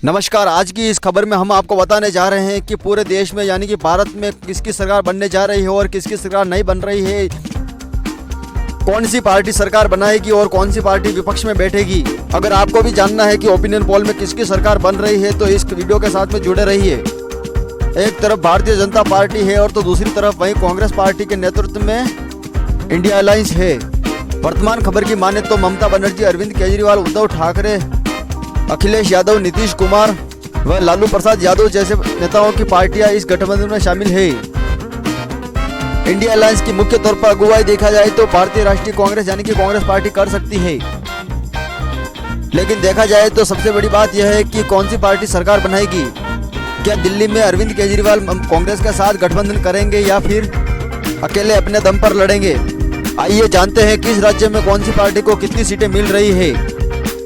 नमस्कार। आज की इस खबर में हम आपको बताने जा रहे हैं कि पूरे देश में यानी कि भारत में किसकी सरकार बनने जा रही है और किसकी सरकार नहीं बन रही है, कौन सी पार्टी सरकार बनाएगी और कौन सी पार्टी विपक्ष में बैठेगी। अगर आपको भी जानना है कि ओपिनियन पोल में किसकी सरकार बन रही है तो इस वीडियो के साथ में जुड़े रहिए। एक तरफ भारतीय जनता पार्टी है और तो दूसरी तरफ वहीं कांग्रेस पार्टी के नेतृत्व में इंडिया अलायंस है। वर्तमान खबर की माने तो ममता बनर्जी, अरविंद केजरीवाल, उद्धव ठाकरे, अखिलेश यादव, नीतीश कुमार व लालू प्रसाद यादव जैसे नेताओं की पार्टियां इस गठबंधन में शामिल है। इंडिया अलायंस की मुख्य तौर पर अगुवाई देखा जाए तो भारतीय राष्ट्रीय कांग्रेस यानी कि कांग्रेस पार्टी कर सकती है, लेकिन देखा जाए तो सबसे बड़ी बात यह है कि कौन सी पार्टी सरकार बनाएगी। क्या दिल्ली में अरविंद केजरीवाल कांग्रेस के साथ गठबंधन करेंगे या फिर अकेले अपने दम पर लड़ेंगे। आइए जानते हैं किस राज्य में कौन सी पार्टी को कितनी सीटें मिल रही है।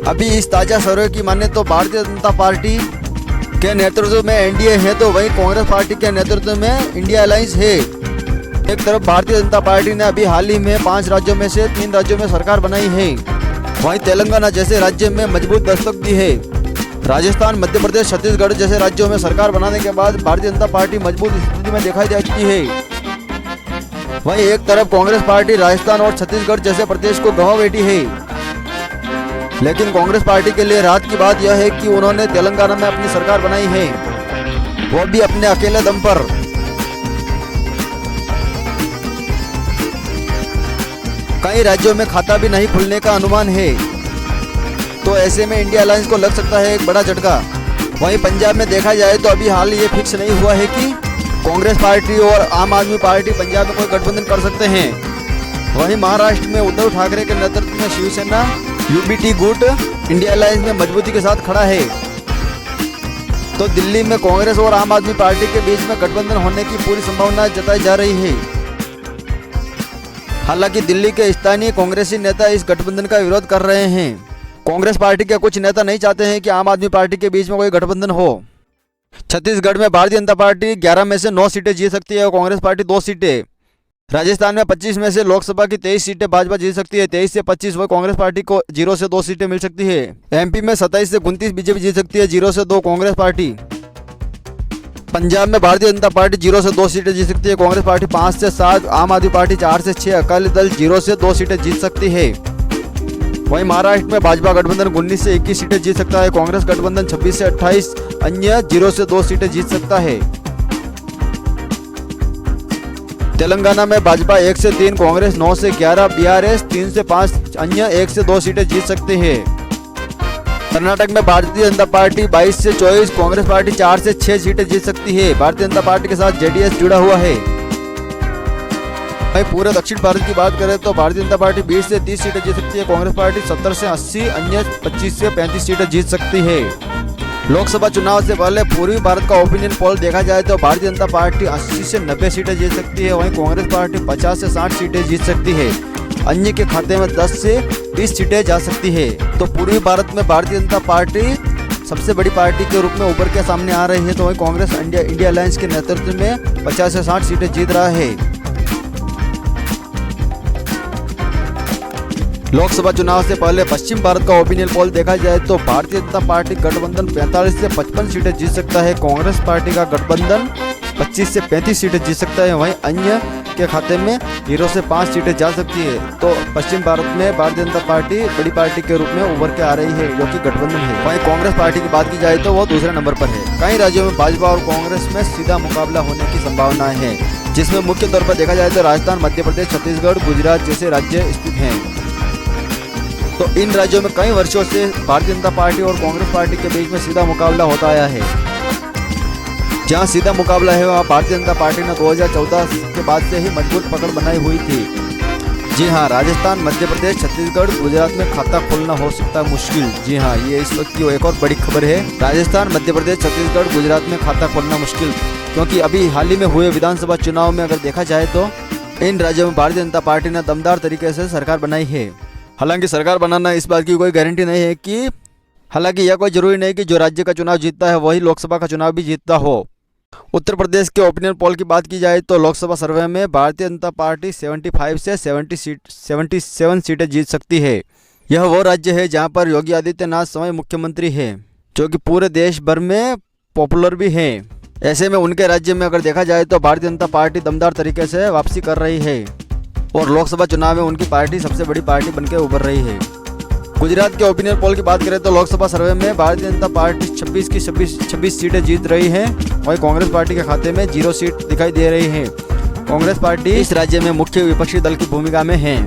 अभी इस ताजा सर्वे की माने तो भारतीय जनता पार्टी के नेतृत्व में एनडीए है, तो वहीं कांग्रेस पार्टी के नेतृत्व में इंडिया अलायंस है। एक तरफ भारतीय जनता पार्टी ने अभी हाल ही में 5 राज्यों में से 3 राज्यों में सरकार बनाई है, वहीं तेलंगाना जैसे राज्य में मजबूत दस्तक दी है। राजस्थान, मध्य प्रदेश, छत्तीसगढ़ जैसे राज्यों में सरकार बनाने के बाद भारतीय जनता पार्टी मजबूत स्थिति में दिखाई देती है। वहीं एक तरफ कांग्रेस पार्टी राजस्थान और छत्तीसगढ़ जैसे प्रदेश को गंवा बैठी है, लेकिन कांग्रेस पार्टी के लिए राहत की बात यह है कि उन्होंने तेलंगाना में अपनी सरकार बनाई है, वो भी अपने अकेले दम पर। कई राज्यों में खाता भी नहीं खुलने का अनुमान है, तो ऐसे में इंडिया अलायंस को लग सकता है एक बड़ा झटका। वहीं पंजाब में देखा जाए तो अभी हाल ये फिक्स नहीं हुआ है कि कांग्रेस पार्टी और आम आदमी पार्टी पंजाब में कोई गठबंधन कर सकते हैं। वहीं महाराष्ट्र में उद्धव ठाकरे के नेतृत्व में शिवसेना यूबीटी गुट इंडिया अलायंस में मजबूती के साथ खड़ा है, तो दिल्ली में कांग्रेस और आम आदमी पार्टी के बीच में गठबंधन होने की पूरी संभावना जताई जा रही है। हालांकि दिल्ली के स्थानीय कांग्रेसी नेता इस गठबंधन का विरोध कर रहे हैं। कांग्रेस पार्टी के कुछ नेता नहीं चाहते हैं कि आम आदमी पार्टी के बीच में कोई गठबंधन हो। छत्तीसगढ़ में भारतीय जनता पार्टी 11 में से 9 सीटें जीत सकती है और कांग्रेस पार्टी 2 सीटें। राजस्थान में 25 में से लोकसभा की 23 सीटें भाजपा जीत सकती है, 23 से 25 वो कांग्रेस पार्टी को 0 से 2 सीटें मिल सकती है। एमपी में 27 से 29 बीजेपी जीत सकती है, 0 से 2 कांग्रेस पार्टी। पंजाब में भारतीय जनता पार्टी 0 से 2 सीटें जीत सकती है, कांग्रेस पार्टी 5 से 7, आम आदमी पार्टी 4 से 6, अकाली दल 0 से 2 सीटें जीत सकती है। वहीं महाराष्ट्र में भाजपा गठबंधन 19 से 21 सीटें जीत सकता है, कांग्रेस गठबंधन 26 से 28, अन्य 0 से 2 सीटें जीत सकता है। तेलंगाना में भाजपा 1 से 3, कांग्रेस 9 से 11, बीआरएस 3 से 5, अन्य 1 से 2 सीटें जीत सकते हैं। कर्नाटक में भारतीय जनता पार्टी 22 से 24, कांग्रेस पार्टी 4 से 6 सीटें जीत सकती है। भारतीय जनता पार्टी के साथ जेडीएस जुड़ा हुआ है। पूरे दक्षिण भारत की बात करें तो भारतीय जनता पार्टी 20 से 30 सीटें जीत सकती है, कांग्रेस पार्टी 70 से 80, अन्य 25 से 35 सीटें जीत सकती है। लोकसभा चुनाव से पहले पूर्वी भारत का ओपिनियन पोल देखा जाए तो भारतीय जनता पार्टी 80 से 90 सीटें जीत सकती है, वहीं कांग्रेस पार्टी 50 से 60 सीटें जीत सकती है, अन्य के खाते में 10 से 20 सीटें जा सकती है। तो पूर्वी भारत में भारतीय जनता पार्टी सबसे बड़ी पार्टी के रूप में उभर के सामने आ रही है, तो वहीं कांग्रेस इंडिया अलायंस के नेतृत्व में 50 से 60 सीटें जीत रहा है। लोकसभा चुनाव से पहले पश्चिम भारत का ओपिनियन पोल देखा जाए तो भारतीय जनता पार्टी गठबंधन 45 से 55 सीटें जीत सकता है, कांग्रेस पार्टी का गठबंधन 25 से 35 सीटें जीत सकता है, वहीं अन्य के खाते में 0 से 5 सीटें जा सकती है। तो पश्चिम भारत में भारतीय जनता पार्टी बड़ी पार्टी के रूप में उभर के आ रही है, जो कि गठबंधन है। वहीं कांग्रेस पार्टी की बात की जाए तो वो दूसरे नंबर पर है। कई राज्यों में भाजपा और कांग्रेस में सीधा मुकाबला होने की संभावनाएं हैं, जिसमें मुख्य तौर पर देखा जाए तो राजस्थान, मध्य प्रदेश, छत्तीसगढ़, गुजरात जैसे राज्य स्थित हैं। तो इन राज्यों में कई वर्षों से भारतीय जनता पार्टी और कांग्रेस पार्टी के बीच में सीधा मुकाबला होता आया है। जहां सीधा मुकाबला है वहां भारतीय जनता पार्टी ने 2014 के बाद से ही मजबूत पकड़ बनाई हुई थी। जी हां, राजस्थान, मध्य प्रदेश, छत्तीसगढ़, गुजरात में खाता खोलना हो सकता है मुश्किल। जी हां, ये इस वक्त की एक और बड़ी खबर है। राजस्थान, मध्य प्रदेश, छत्तीसगढ़, गुजरात में खाता खोलना मुश्किल, क्योंकि अभी हाल ही में हुए विधानसभा चुनाव में अगर देखा जाए तो इन राज्यों में भारतीय जनता पार्टी ने दमदार तरीके से सरकार बनाई है। हालांकि सरकार बनाना इस बात की कोई गारंटी नहीं है कि, हालांकि यह कोई जरूरी नहीं कि जो राज्य का चुनाव जीतता है वही लोकसभा का चुनाव भी जीतता हो। उत्तर प्रदेश के ओपिनियन पोल की बात की जाए तो लोकसभा सर्वे में भारतीय जनता पार्टी 75 से 77 सीटें जीत सकती है। यह वो राज्य है जहां पर योगी आदित्यनाथ स्वयं मुख्यमंत्री है। जो कि पूरे देश भर में पॉपुलर भी हैं। ऐसे में उनके राज्य में अगर देखा जाए तो भारतीय जनता पार्टी दमदार तरीके से वापसी कर रही है और लोकसभा चुनाव में उनकी पार्टी सबसे बड़ी पार्टी बनकर उभर रही है। गुजरात के ओपिनियन पोल की बात करें तो लोकसभा सर्वे में भारतीय जनता पार्टी 26 की 26 सीटें जीत रही है। वहीं कांग्रेस पार्टी के खाते में 0 सीट दिखाई दे रही है। कांग्रेस पार्टी इस राज्य में मुख्य विपक्षी दल की भूमिका में है।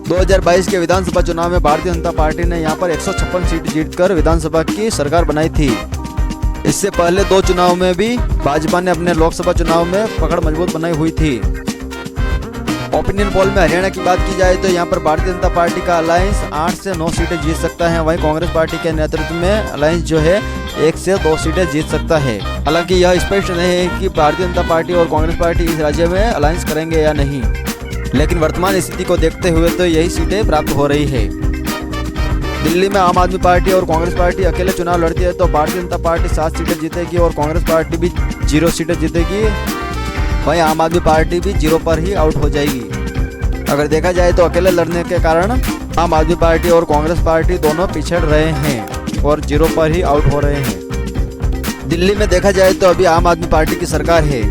2022 के विधानसभा चुनाव में भारतीय जनता पार्टी ने यहां पर 156 सीट जीतकर विधानसभा की सरकार बनाई थी। इससे पहले 2 चुनाव में भी भाजपा ने अपने लोकसभा चुनाव में पकड़ मजबूत बनाई हुई थी। ओपिनियन पोल में हरियाणा की बात की जाए तो यहाँ पर भारतीय जनता पार्टी का अलायंस 8 से 9 सीटें जीत सकता है। वहीं कांग्रेस पार्टी के नेतृत्व में अलायंस जो है 1 से 2 सीटें जीत सकता है। हालांकि यह स्पष्ट नहीं है कि भारतीय जनता पार्टी और कांग्रेस पार्टी इस राज्य में अलायंस करेंगे या नहीं, लेकिन वर्तमान स्थिति को देखते हुए तो यही सीटें प्राप्त हो रही है। दिल्ली में आम आदमी पार्टी और कांग्रेस पार्टी अकेले चुनाव लड़ती है तो भारतीय जनता पार्टी 7 सीटें जीतेगी और कांग्रेस पार्टी भी 0 सीटें जीतेगी। वहीं आम आदमी पार्टी भी 0 पर ही आउट हो जाएगी। अगर देखा जाए तो अकेले लड़ने के कारण आम आदमी पार्टी और कांग्रेस पार्टी दोनों पिछड़ रहे हैं और 0 पर ही आउट हो रहे हैं। दिल्ली में देखा जाए तो अभी आम आदमी पार्टी की सरकार है।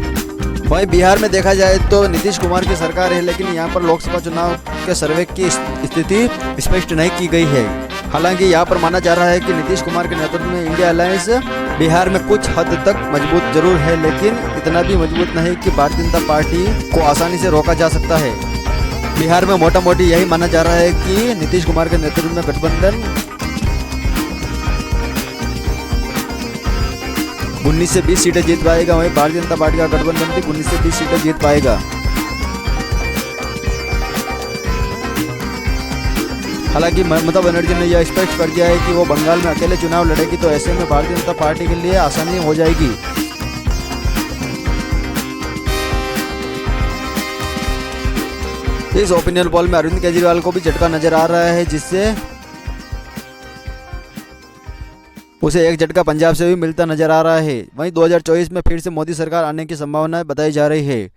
वहीं बिहार में देखा जाए तो नीतीश कुमार की सरकार है, लेकिन यहाँ पर लोकसभा चुनाव के सर्वे की स्थिति स्पष्ट नहीं की गई है। हालांकि यहाँ पर माना जा रहा है कि नीतीश कुमार के नेतृत्व में इंडिया अलायंस बिहार में कुछ हद तक मजबूत जरूर है, लेकिन इतना भी मजबूत नहीं कि भारतीय जनता पार्टी को आसानी से रोका जा सकता है। बिहार में मोटा मोटी यही माना जा रहा है कि नीतीश कुमार के नेतृत्व में गठबंधन 19 से 20 सीटें जीत पाएगा। वहीं भारतीय जनता पार्टी का गठबंधन भी 19 से 20 सीटें जीत पाएगा। हालांकि ममता बनर्जी ने यह स्पष्ट कर दिया है कि वो बंगाल में अकेले चुनाव लड़ेगी, तो ऐसे में भारतीय जनता पार्टी के लिए आसानी हो जाएगी। इस ओपिनियन पोल में अरविंद केजरीवाल को भी झटका नजर आ रहा है, जिससे उसे एक झटका पंजाब से भी मिलता नजर आ रहा है। वहीं 2024 में फिर से मोदी सरकार आने की संभावना बताई जा रही है।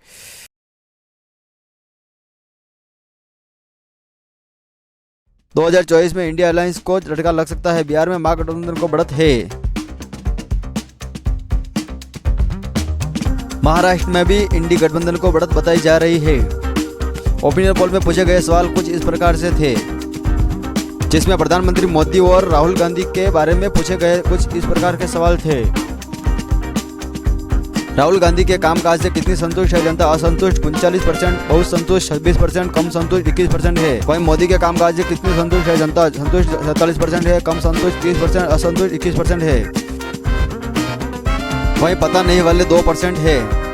2024 में इंडिया अलायंस को झटका लग सकता है। बिहार में महागठबंधन को बढ़त है। महाराष्ट्र में भी इंडी गठबंधन को बढ़त बताई जा रही है। ओपिनियन पोल में पूछे गए सवाल कुछ इस प्रकार से थे, जिसमें प्रधानमंत्री मोदी और राहुल गांधी के बारे में पूछे गए कुछ इस प्रकार के सवाल थे। राहुल गांधी के कामकाज से कितनी संतुष्ट है जनता? असंतुष्ट 39%, बहुत संतुष्ट 26%, कम संतुष्ट 21% है। वहीं मोदी के कामकाज से कितनी संतुष्ट है जनता? संतुष्ट 47% है, कम संतुष्ट 30%, असंतुष्ट 21% है। वहीं पता नहीं वाले 2% है।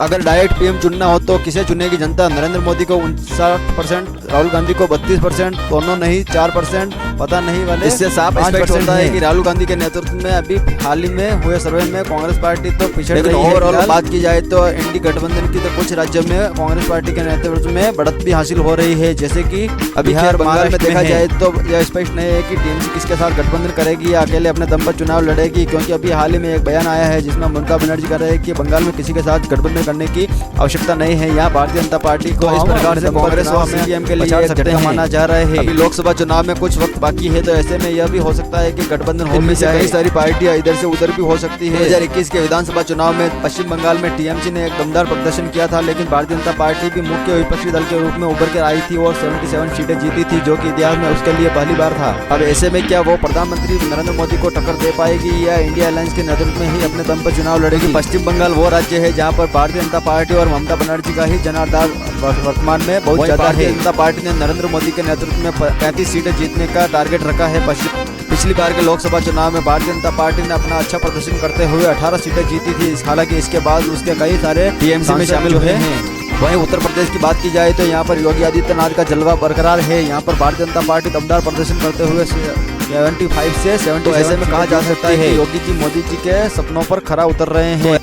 अगर डायरेक्ट पीएम चुनना हो तो किसे चुनेगी जनता? नरेंद्र मोदी को 59%, राहुल गांधी को 32%, दोनों नहीं 4%, पता नहीं वाले। इससे साफ स्पष्ट होता है कि राहुल गांधी के नेतृत्व में अभी हाल ही में हुए सर्वे में कांग्रेस पार्टी तो पिछड़ गई है। ओवरऑल बात की जाए तो एनडी गठबंधन की तो कुछ राज्यों में कांग्रेस पार्टी के नेतृत्व में बढ़त भी हासिल हो रही है, जैसे कि बिहार बंगाल में देखा जाए तो यह स्पष्ट नहीं है कि टीएमसी किसके साथ गठबंधन करेगी या अकेले अपने दम पर चुनाव लड़ेगी, क्योंकि अभी हाल ही में एक बयान आया है जिसमें ममता बनर्जी कह रहे हैं कि बंगाल में किसी के साथ गठबंधन करने की आवश्यकता नहीं है। यहाँ भारतीय जनता पार्टी को इस प्रकार से कांग्रेस और सीपीएम के लिए झटका माना जा रहा है। अभी लोकसभा चुनाव में कुछ वक्त बाकी है, तो ऐसे में यह भी हो सकता है कि गठबंधन होने से कई सारी पार्टियां इधर से उधर भी हो सकती है। 2021 के विधानसभा चुनाव में पश्चिम बंगाल में टीएमसी ने एक दमदार प्रदर्शन किया था, लेकिन भारतीय जनता पार्टी भी मुख्य विपक्षी दल के रूप में उभर कर आई थी और 77 सीटें जीती थी, जो कि इतिहास में उसके लिए पहली बार था। अब ऐसे में क्या वो प्रधानमंत्री नरेंद्र मोदी को टक्कर दे पाएगी या इंडिया अलायंस के नेतृत्व में ही अपने दम पर चुनाव लड़ेगी? पश्चिम बंगाल वो राज्य है जहाँ पर भारतीय जनता पार्टी और ममता बनर्जी का ही जनाधार वर्तमान में बहुत ज्यादा है। भारतीय जनता पार्टी ने नरेंद्र मोदी के नेतृत्व में 35 सीटें जीतने का टारगेट रखा है। पिछली बार के लोकसभा चुनाव में भारतीय जनता पार्टी ने अपना अच्छा प्रदर्शन करते हुए 18 सीटें जीती थी। हालांकि इसके बाद उसके कई सारे टीएमसी में शामिल हुए हैं। वहीं उत्तर प्रदेश की बात की जाए तो यहाँ पर योगी आदित्यनाथ का जलवा बरकरार है। यहाँ पर भारतीय जनता पार्टी दमदार प्रदर्शन करते हुए 75 से 77 ऐसे में कहा जा सकता है कि योगी जी मोदी जी के सपनों पर खरा उतर रहे हैं।